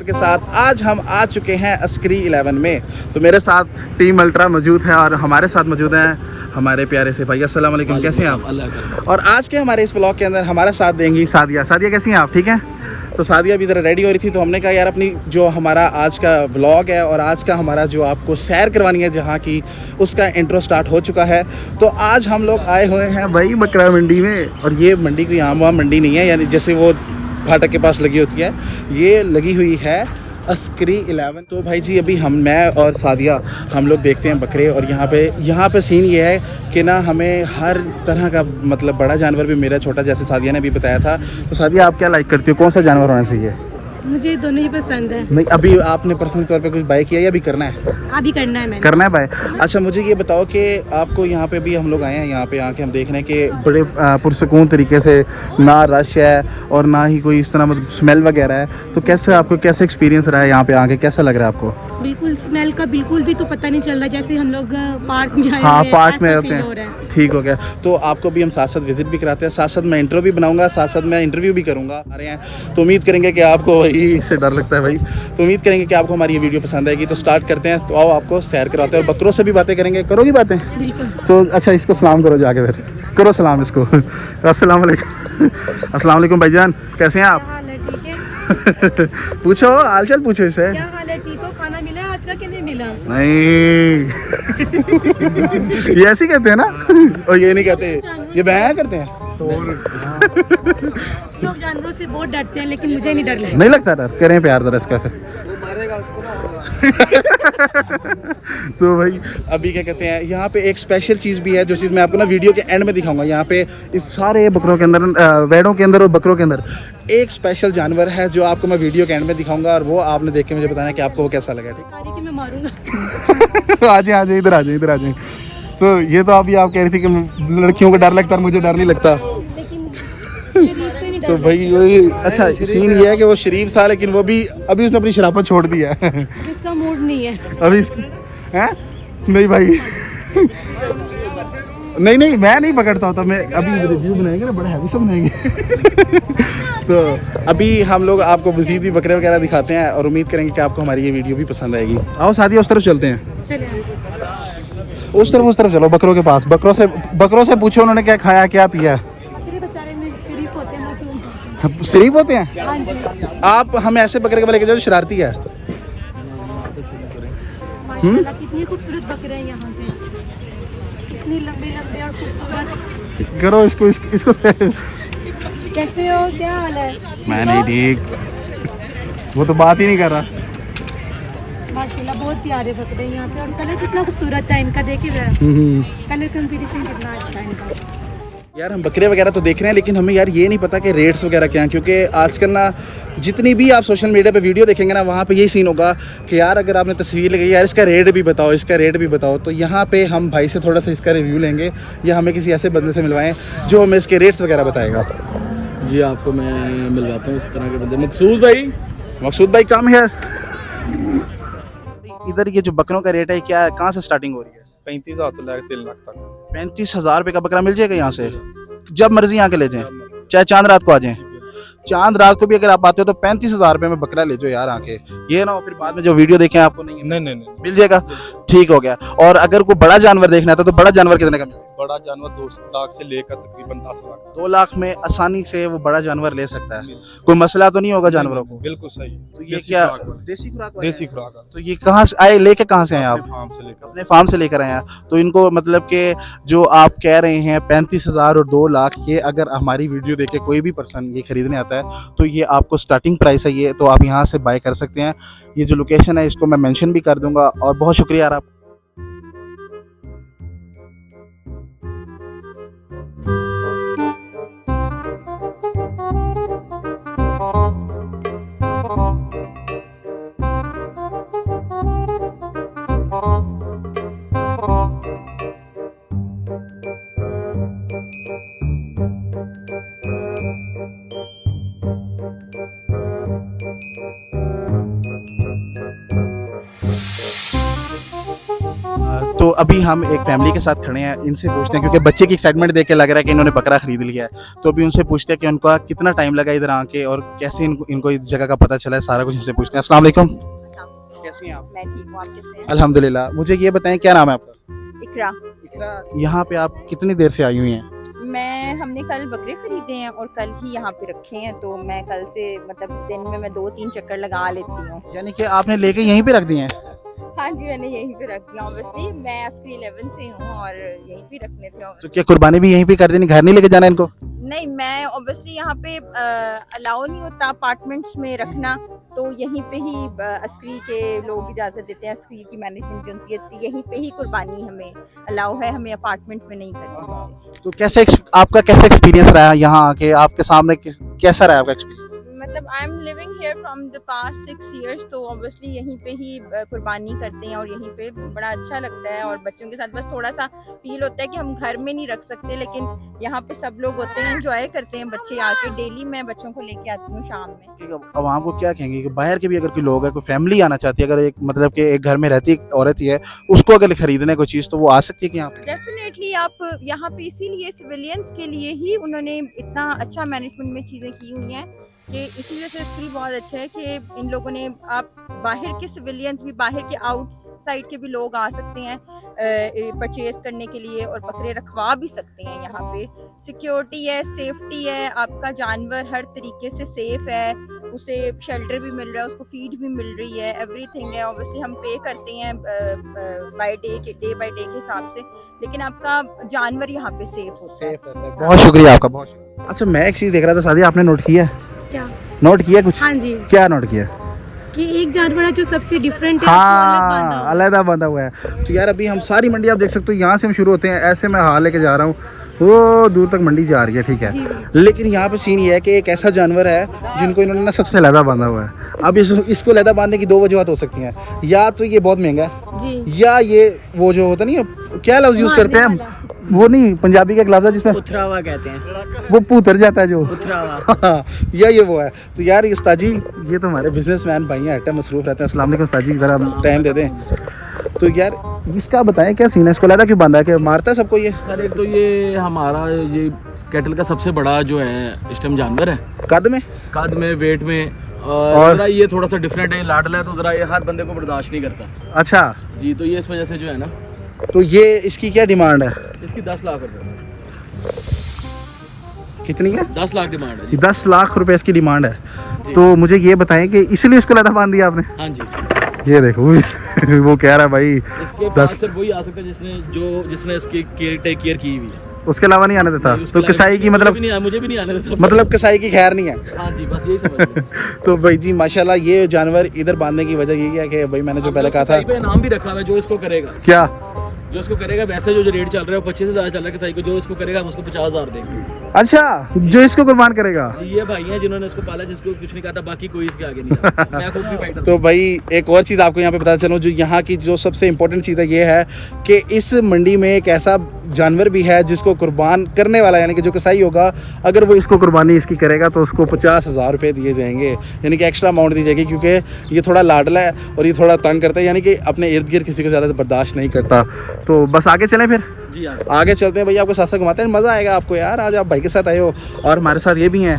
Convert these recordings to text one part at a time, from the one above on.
के साथ आज हम आ चुके हैं अस्करी 11 में। तो मेरे साथ टीम अल्ट्रा मौजूद है और हमारे साथ मौजूद हैं हमारे प्यारे से भाई। अस्सलाम वालेकुम, कैसे हैं आप? और आज के हमारे इस व्लॉग के अंदर हमारा साथ देंगी सादिया। सादिया कैसी हैं आप? ठीक हैं। तो सादिया भी ज़रा रेडी हो रही थी, तो हमने कहा यार अपनी जो हमारा आज का व्लॉग है और आज का हमारा जो आपको सैर करवानी है जहाँ की, उसका इंट्रो स्टार्ट हो चुका है। तो आज हम लोग आए हुए हैं भाई बकरा मंडी में, और ये मंडी कोई आम वाम मंडी नहीं है, यानी जैसे वो फाटक के पास लगी होती है, ये लगी हुई है अस्करी 11। तो भाई जी अभी मैं और सादिया हम लोग देखते हैं बकरे, और यहाँ पे सीन ये है कि ना हमें हर तरह का मतलब बड़ा जानवर भी मिला, छोटा, जैसे सादिया ने भी बताया था। तो सादिया आप क्या लाइक करती हो, कौन सा जानवर होना चाहिए? मुझे दोनों ही पसंद है। नहीं, अभी आपने पर्सनल तौर पे कुछ बाय किया या अभी करना है? अभी करना है मैंने। करना है बाय। अच्छा मुझे ये बताओ कि आपको यहाँ पे भी हम लोग आए हैं, यहाँ पे आके हम देख रहे हैं कि बड़े पुरसकून तरीके से, ना रश है और ना ही कोई इस तरह मतलब स्मेल वगैरह है। तो कैसे एक्सपीरियंस रहा है यहाँ पे आके, कैसा लग रहा है आपको? बिल्कुल स्मेल का बिल्कुल भी तो पता नहीं चल रहा, जैसे हम लोग पार्क में आए हाँ हैं, पार्क में ऐसा होते फील हो हैं। रहा है। ठीक हो गया। तो आपको भी हम साथ साथ विजिट भी कराते हैं, साथ साथ मैं इंटरव्यू भी बनाऊंगा, साथ साथ मैं इंटरव्यू भी करूंगा। आ रहे हैं तो उम्मीद करेंगे कि आपको, वही इससे डर लगता है भाई, तो उम्मीद करेंगे कि आपको हमारी ये वीडियो पसंद आएगी। तो स्टार्ट करते हैं। तो आओ आपको सैर कराते हैं और बकरों से भी बातें करेंगे। करोगी बातें? बिल्कुल। तो अच्छा इसको सलाम करो जाके, फिर करो सलाम इसको। अस्सलाम वालेकुम। अस्सलाम वालेकुम भाईजान, कैसे हैं आप? क्या हाल है? ठीक है। पूछो हाल चाल, पूछो इससे। क्या हाल है? ठीक हो? खाना मिला आज का कि नहीं मिला? नहीं। ये ऐसे ही कहते हैं ना, और ये नहीं कहते, ये बयां करते हैं। लोग जानवरों से बहुत डरते हैं, लेकिन मुझे नहीं डर लगता। नहीं लगता डर? करें प्यार जरा इसका से। तो भाई अभी क्या कहते हैं, यहाँ पे एक स्पेशल चीज़ भी है, जो चीज़ मैं आपको ना वीडियो के एंड में दिखाऊंगा। यहाँ पे इस सारे बकरों के अंदर, वेड़ों के अंदर और बकरों के अंदर एक स्पेशल जानवर है जो आपको मैं वीडियो के एंड में दिखाऊंगा, और वो आपने देख के मुझे बताना कि आपको वो कैसा लगा। ठीक कि मैं मारूंगा। आ जाए इधर आ जाए। तो ये तो अभी आप कह रही थी कि लड़कियों को डर लगता है और मुझे डर नहीं लगता। तो भाई वही, अच्छा सीन ये है कि वो शरीफ था, लेकिन वो भी अभी उसने अपनी शराफत छोड़ दी है। इसका मूड नहीं है अभी हैं? नहीं भाई नहीं मैं नहीं पकड़ता होता, मैं अभी रिव्यू बनाएंगे ना, बड़ा हैवी सा बनाएंगे। तो अभी हम लोग आपको मज़ीद भी बकरे वगैरह दिखाते हैं, और उम्मीद करेंगे कि आपको हमारी ये वीडियो भी पसंद आएगी। आओ सादिया उस तरफ चलते हैं। चले उस तरफ चलो, बकरों के पास। बकरों से पूछो उन्होंने क्या खाया क्या पिया। शरीफ होते हैं। हाँ जी। आप हम ऐसे बकरे के लेके जाओ शरारती है। माशाल्लाह कितनी खूबसूरत बकरे हैं यहाँ पे, कितनी लंबे और खूबसूरत। करो इसको कैसे हो? क्या हाल है? मैं नहीं ठीक, वो तो बात ही नहीं कर रहा। माशाल्लाह बहुत प्यारे बकरे हैं यहाँ पे, और कलर कितना खूबसूरत है इनका, देखिए जरा कलर कॉम्बिनेशन कितना अच्छा है इनका। यार हम बकरे वगैरह तो देख रहे हैं, लेकिन हमें यार ये नहीं पता कि रेट्स वगैरह क्या हैं, क्योंकि आजकल ना जितनी भी आप सोशल मीडिया पे वीडियो देखेंगे ना, वहाँ पे यही सीन होगा कि यार अगर आपने तस्वीर लगाई, यार इसका रेट भी बताओ। तो यहाँ पे हम भाई से थोड़ा सा इसका रिव्यू लेंगे, या हमें किसी ऐसे बंदे से मिलवाएं जो हमें इसके रेट्स वगैरह बताएगा। जी आपको मैं मिलवाता हूँ इस तरह के बंदे। मकसूद भाई कम है। इधर ये जो बकरों का रेट है, क्या कहाँ से स्टार्टिंग हो रही है? 35,000 तो लेकर 3 लाख तक। 35,000 रुपये का बकरा मिल जाएगा यहाँ से, जब मर्जी यहाँ के ले जाएं, चाहे चांद रात को आ जाएं। चांद रात को भी अगर आप आते हो तो 35,000 रुपये में बकरा ले जाओ यार आके। ये ना हो फिर बाद में जो वीडियो देखें आपको नहीं मिल जाएगा। ठीक हो गया। और अगर कोई बड़ा जानवर देखना था तो बड़ा जानवर कितने का मिलेगा? बड़ा जानवर 2 लाख से लेकर तकरीबन 10 लाख। 2 लाख में आसानी से वो बड़ा जानवर ले सकता है, कोई मसला तो नहीं होगा जानवरों को? बिल्कुल सही। तो ये क्या देसी खुराक? तो ये कहाँ से आए, लेके कहाँ से आए आप? फार्म से लेकर। अपने फार्म से लेकर आए हैं। तो इनको मतलब कि जो आप कह रहे हैं 35,000 और 2 लाख, ये अगर हमारी वीडियो देखे कोई भी पर्सन ये खरीदने आता है तो ये आपको स्टार्टिंग प्राइस है ये, तो आप यहाँ से बाय कर सकते हैं। ये जो लोकेशन है इसको मैं मेंशन भी कर दूंगा। और बहुत शुक्रिया यार आप। तो अभी हम एक फैमिली के साथ खड़े हैं, इनसे पूछते हैं क्योंकि बच्चे की एक्साइटमेंट देख के लग रहा है कि इन्होंने बकरा खरीद लिया है। तो अभी उनसे पूछते हैं कि उनका कितना टाइम लगा इधर आके और कैसे इनको इस जगह का पता चला है, सारा कुछ इनसे पूछते हैं। अस्सलाम वालेकुम, कैसी हैं आप? मैं ठीक हूँ, आप कैसे हैं? अल्हम्दुलिल्लाह। मुझे ये बताएं क्या नाम है आपका? इकरा। यहाँ पे आप कितनी देर से आई हुई हैं? हमने कल बकरे खरीदे हैं और कल ही यहाँ पे रखे हैं, तो मैं कल से मतलब दिन में मैं 2-3 चक्कर लगा लेती हूँ। यानी कि आपने लेके यहीं पे रख दिए हैं? हाँ जी, मैंने यहीं पे रख दिया। ऑब्वियसली मैं अस्करी 11 से हूँ और यहीं पे रखने थे। तो क्या कुर्बानी भी यहीं पे कर देनी, घर नहीं लेके जाना इनको? नहीं, मैं ऑब्वियसली यहाँ पे अलाउ नहीं होता अपार्टमेंट्स में रखना, तो यहीं पे ही अस्करी के लोग इजाज़त देते हैं। अस्करी की मैनेजमेंट जो यहीं पे ही कुर्बानी हमें अलाउ है, हमें अपार्टमेंट में नहीं करनी। तो आपका कैसा एक्सपीरियंस रहा यहाँ आके, आपके सामने कैसा रहा आपका एक्सपीरियंस? मतलब I am living here from the past 6 years, तो ऑब्वियसली यहीं पे ही कुर्बानी करते हैं और यहीं पे बड़ा अच्छा लगता है। और बच्चों के साथ बस थोड़ा सा फील होता है कि हम घर में नहीं रख सकते, लेकिन यहाँ पे सब लोग होते हैं, एंजॉय करते हैं बच्चे आके। डेली मैं बच्चों को लेके आती हूँ शाम में। अब आपको क्या कहेंगे कि बाहर के भी अगर कोई लोग है, कोई फैमिली आना चाहती है, अगर एक मतलब कि एक घर में रहती एक औरत ही है, उसको अगर खरीदने कोई चीज़, तो वो आ सकती है कि यहाँ पे? डेफिनेटली आप यहाँ पे इसीलिए सिविलियंस के लिए ही उन्होंने इतना अच्छा मैनेजमेंट में चीज़ें की हुई हैं कि इसी वजह से स्कूल बहुत अच्छा है कि इन लोगों ने, आप बाहर के सिविलियंस भी, बाहर के आउटसाइड के भी लोग आ सकते हैं परचेज करने के लिए और बकरे रखवा भी सकते हैं। यहाँ पे सिक्योरिटी है, सेफ्टी है, आपका जानवर हर तरीके से सेफ है, उसे शेल्टर भी मिल रहा है, उसको फीड भी मिल रही है, एवरीथिंग है। ऑब्वियसली हम पे करते हैं बाय डे बाय डे के हिसाब से, लेकिन आपका जानवर यहाँ पे सेफ होता है। बहुत शुक्रिया आपका, बहुत शुक्रिया। अच्छा, मैं एक चीज़ देख रहा था सादिया, आपने नोट किया है? क्या नोट किया कुछ? हाँ जी, क्या नोट किया? कि एक जानवर है जो सबसे डिफरेंट है, हाँ, अलग बंधा हुआ है। तो यार अभी हम सारी मंडी आप देख सकते हो, यहाँ से हम शुरू होते हैं, ऐसे मैं हाथ लेके जा रहा हूँ, वो दूर तक मंडी जा रही है, ठीक है। लेकिन यहाँ पे सीन ये है कि एक ऐसा जानवर है जिनको इन्होंने ना सबसे लहदा बांधा हुआ है। अब इसको लहदा बांधने की 2 वजूहत हो सकती हैं, या तो ये बहुत महंगा है जी, या ये वो जो होता नहीं है, क्या लफ्ज़ यूज़ करते हैं वो नहीं, पंजाबी का लफ्ज़ है जिसमें उथरावा कहते हैं, वो पूतर जाता है जो उथरावा। या ये वो है। तो यार ये उस्ताद जी, ये तो हमारे बिजनेसमैन भाई हैं, हर टाइम मसरूफ रहते हैं। अस्सलाम वालेकुम उस्ताद जी, ज़रा टाइम दे दें। तो यार इसका बताएं क्या सीन है, इसको लगा क्यों बांधा है, कि मारता है सबको ये? सर एक तो ये हमारा ये कैटल का सबसे बड़ा जो है इस टाइम जानवर है, कद में वेट में, और जरा ये थोड़ा सा डिफरेंट है, लाडला है, तो जरा ये हर बंदे को बर्दाश्त नहीं करता अच्छा जी। तो ये इस वजह से जो है ना, तो ये इसकी क्या डिमांड है? इसकी 10 लाख रुपए। कितनी है? 10 लाख डिमांड है जी। 10 लाख रुपए इसकी डिमांड है। तो मुझे ये बताएं कि इसलिए उसको लदा बांध दिया आपने? हाँ जी, ये देखो वो कह रहा है भाई इसके पास सिर्फ वही आ सकता है जिसने इसकी केयर की हुई है, उसके अलावा नहीं आने देता। तो कसाई की मतलब मुझे भी नहीं आने देता, मतलब कसाई की खैर नहीं है। हाँ जी, बस यही समझ लो। तो भाई जी माशाल्लाह, ये जानवर इधर बांधने की वजह ये है कि भाई मैंने जो पहले कहा था, पे नाम भी रखा हुआ है, जो इसको करेगा, क्या जो इसको करेगा, वैसे जो रेट चल रहा है वो 25 से ज़्यादा चल रहा है कसाई को, जो इसको करेगा हम उसको 50,000 देंगे। अच्छा, जो इसको कुर्बान करेगा? ये भाई हैं जिन्होंने इसको पाला, जिसको कुछ नहीं कहा, बाकी कोई इसके आगे नहीं आता। मैं खुद भी फाइटर। तो भाई एक और चीज़ आपको यहाँ पे पता चलो, जो यहाँ की जो सबसे इम्पोर्टेंट चीज़ है ये है कि इस मंडी में एक ऐसा जानवर भी है जिसको कुर्बान करने वाला, यानी कि जो कसाई होगा, अगर वो इसको कुर्बानी इसकी करेगा तो उसको 50,000 रुपये दिए जाएंगे, यानी कि एक्स्ट्रा अमाउंट दी जाएगी, क्योंकि ये थोड़ा लाडला है और ये थोड़ा तंग करता है, यानी कि अपने इर्द गिर्द किसी को ज़्यादा बर्दाश्त नहीं करता। तो बस आगे चलें फिर? जी आगे चलते हैं भैया, आपको साथ साथ घुमाते हैं, मज़ा आएगा आपको यार। आज आप भाई के साथ आए हो और हमारे साथ ये भी हैं,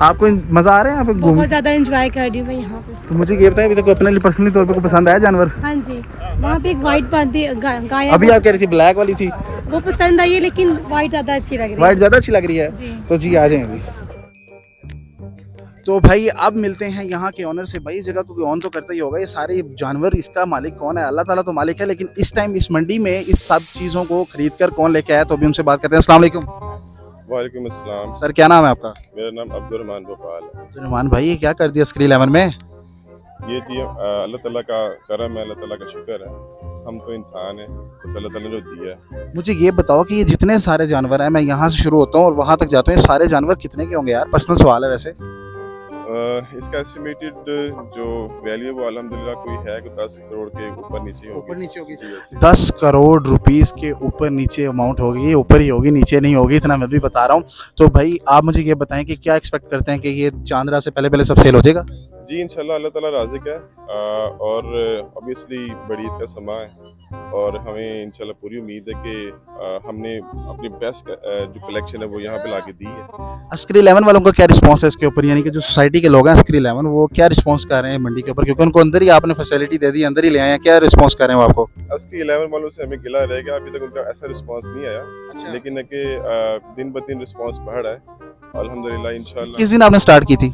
आपको मज़ा आ रहा है यहाँ पे घूम? बहुत ज़्यादा एंजॉय कर रही हूँ मैं यहाँ पे। तो मुझे ये बताएं, अभी तक अपने लिए पर्सनली तौर पे को पसंद आया जानवर? हाँ जी, वहाँ पे एक वाइट गाय, अभी आप कह रही थी ब्लैक वाली थी, वो पसंद आई है, लेकिन वाइट ज़्यादा अच्छी लग रही है। वाइट ज़्यादा अच्छी लग रही है जी। तो जी आ जाएं अभी। तो भाई अब मिलते हैं यहाँ के ऑनर से। भाई इस जगह को भी ऑन तो करता ही होगा, ये सारे जानवर इसका मालिक कौन है? अल्लाह ताला तो मालिक है, लेकिन इस टाइम इस मंडी में इस सब चीज़ों को खरीद कर कौन लेके आया, तो अभी उनसे बात करते हैं। अस्सलाम वालेकुम। वालेकुम अस्सलाम। सर क्या नाम है आपका? मेरा नाम अब्दुर्रहमान भोपाल है। अब्दुर्रहमान भाई, ये क्या कर दिया अस्करी 11 में? ये थी अल्लाह ताला का करम है, अल्लाह ताला का शुक्र है, हम तो इंसान हैं, बस अल्लाह ताला ने जो दिया है। मुझे ये बताओ कि ये जितने सारे जानवर हैं, मैं यहाँ से शुरू होता हूँ और वहाँ तक जाता हूँ, ये सारे जानवर कितने के होंगे यार? पर्सनल सवाल है वैसे। इसका एस्टिमेटेड जो वैल्यू है वो अल्हम्दुलिल्लाह कोई है कि 10 करोड़ के ऊपर नीचे होगी। ऊपर नीचे होगी। जी, वैसे। 10 करोड़ रुपीस के ऊपर नीचे अमाउंट होगी, ये ऊपर ही होगी नीचे नहीं होगी, इतना मैं भी बता रहा हूँ। तो भाई आप मुझे ये बताएं कि क्या एक्सपेक्ट करते हैं कि ये चांद रात से पहले पहले सब सेल हो जाएगा? जी इंशाल्लाह अल्लाह ताला राज़िक है और ऑब्वियसली बड़ी ईद का समा है और हमें इंशाल्लाह पूरी उम्मीद है कि हमने अपनी बेस्ट जो कलेक्शन है वो यहाँ पे लाके दी है। अस्करी 11 वालों का क्या रिस्पांस है इसके ऊपर, यानी कि जो सोसाइटी के लोग हैं अस्करी 11 वो क्या रिस्पांस कर रहे हैं मंडी के ऊपर, क्योंकि उनको अंदर ही आपने फैसिलिटी दे दी, अंदर ही ले आए हैं, क्या रिस्पांस कर रहे हैं वो आपको? अस्करी 11 वालों से हमें गिला रहेगा, अभी तक उनका ऐसा रिस्पांस नहीं आया, लेकिन है कि दिन ब दिन रिस्पांस बढ़ रहा है अल्हम्दुलिल्लाह इंशाल्लाह। किस दिन आपने स्टार्ट की थी?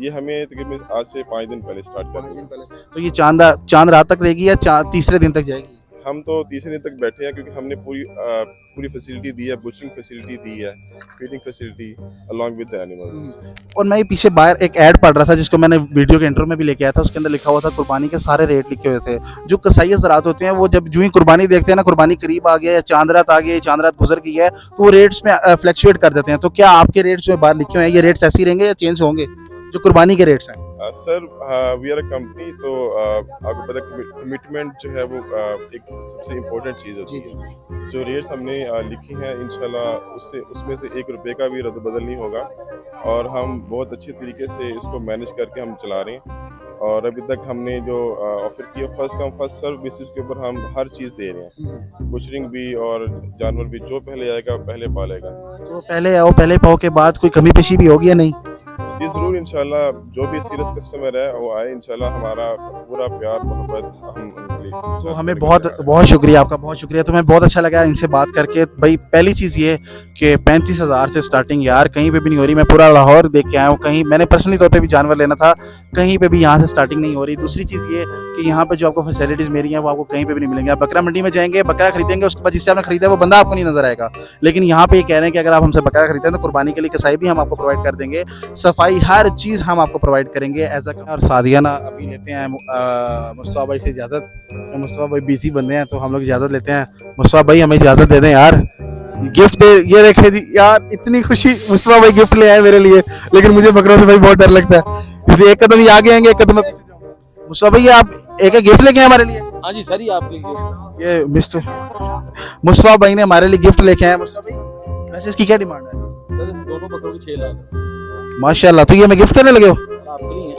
ये हमें तकरीबन आज से 5 दिन पहले स्टार्ट कर दी। तो ये चांद रात तक रहेगी या तीसरे दिन तक जाएगी? हम तो तीसरे दिन तक बैठे हैं क्योंकि हमने पूरी फैसिलिटी दी है, बुशरिंग फैसिलिटी दी है, feeding facility along with the animals. और मैं ये पीछे बाहर एक ऐड पढ़ रहा था जिसको मैंने वीडियो के इंट्रो में भी लेके आया था, उसके अंदर लिखा हुआ था कुर्बानी के सारे रेट लिखे हुए थे। जो कसाई हज़रात होते हैं वो जब जो ही कुर्बानी देखते हैं ना, कुर्बानी करीब आ गया या चांद रात आ गई, चांद रात गुजर गई है, तो वो रेट्स में फ्लक्चुएट कर देते हैं। तो क्या आपके रेट्स जो बाहर लिखे हुए हैं ये रेट्स ऐसे ही रहेंगे या चेंज होंगे जो कुर्बानी के रेट्स हैं? Sir we are a company, तो आपको पता है कमिटमेंट जो है वो एक सबसे इम्पोर्टेंट चीज़ होती है। जो रेट्स हमने लिखी हैं इंशाल्लाह उसमें से 1 रुपये का भी रद्द-बदल नहीं होगा और हम बहुत अच्छे तरीके से इसको मैनेज करके हम चला रहे हैं। और अभी तक हमने जो ऑफर किया first come first serve basis के ऊपर हम हर चीज़ दे रहे हैं, बुशरिंग भी और जानवर भी, जो पहले आएगा पहले पालेगा। तो पहले आओ पहले पाओ के बाद कोई कमी पेशी भी होगी या नहीं? जी ज़रूर इंशाल्लाह, जो भी सीरियस कस्टमर है वो आए, इंशाल्लाह हमारा पूरा प्यार मोहब्बत हम उनके लिए। तो हमें बहुत शुक्रिया, आपका बहुत शुक्रिया। तो मैं बहुत अच्छा लगा इनसे बात करके। भाई पहली चीज़ ये कि 35,000 से स्टार्टिंग यार कहीं पे भी नहीं हो रही। मैं पूरा लाहौर देख के आया हूँ, कहीं मैंने पर्सनली तौर पे भी जानवर लेना था, कहीं पे भी यहाँ से स्टार्टिंग नहीं हो रही। दूसरी चीज़ ये कि यहाँ पे जो आपको फैसिलिटीज़ मेरी हैं वो आपको कहीं पे भी नहीं मिलेंगी। आप बकरा मंडी में जाएंगे, बकरा खरीदेंगे, उसके बाद जिससे आपने खरीदा है वो बंदा आपको नहीं नजर आएगा। लेकिन यहाँ पे ये कह रहे हैं कि अगर आप हमसे बकरा खरीदते हैं तो कुर्बानी के लिए कसाई भी हम आपको प्रोवाइड कर देंगे, सफाई हर चीज़ हम आपको प्रोवाइड करेंगे एज अ। और सादिया ना अभी लेते हैं मुस्तफा भाई से इजाज़त। मुस्तफा भाई बिजी बंदे हैं तो हम लोग इजाज़त लेते हैं। मुस्तफा भाई हमें इजाज़त दे दें यार, गिफ्ट दे। ये देखे जी यार, इतनी खुशी, मुस्तफा भाई गिफ्ट ले आए मेरे लिए, लेकिन मुझे बकरों से भाई बहुत डर लगता है, इसलिए एक कदम ये आगे आएंगे, एक कदम पीछे जाऊंगा। मुस्तफा भाई आप एक गिफ्ट लेके आए हमारे लिए? हाँ जी सर, ये आपके लिए। ये मुस्तफा भाई ने हमारे लिए गिफ्ट लेके आए। मुस्तफा भाई वैसे इसकी क्या डिमांड है? सर दोनों बकरों की 6 लाख। माशाल्लाह, तो ये मैं गिफ्ट करने लगे हो?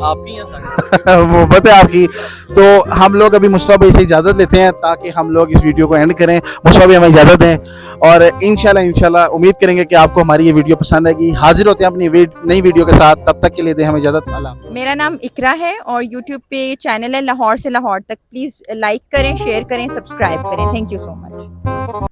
आपकी हैं सारी। मोहब्बत है आपकी। तो हम लोग अभी मुस्तफा भाई से इजाज़त लेते हैं ताकि हम लोग इस वीडियो को एंड करें। मुस्तफा भाई हमें इजाज़त दें और इंशाल्लाह उम्मीद करेंगे कि आपको हमारी ये वीडियो पसंद आएगी। हाजिर होते हैं अपनी नई वीडियो के साथ, तब तक के लिए दें हमें इजाज़त। अल्लाह। मेरा नाम इकरा है और यूट्यूब पे चैनल है लाहौर से लाहौर तक। प्लीज़ लाइक करें, शेयर करें, सब्सक्राइब करें। Thank you so much.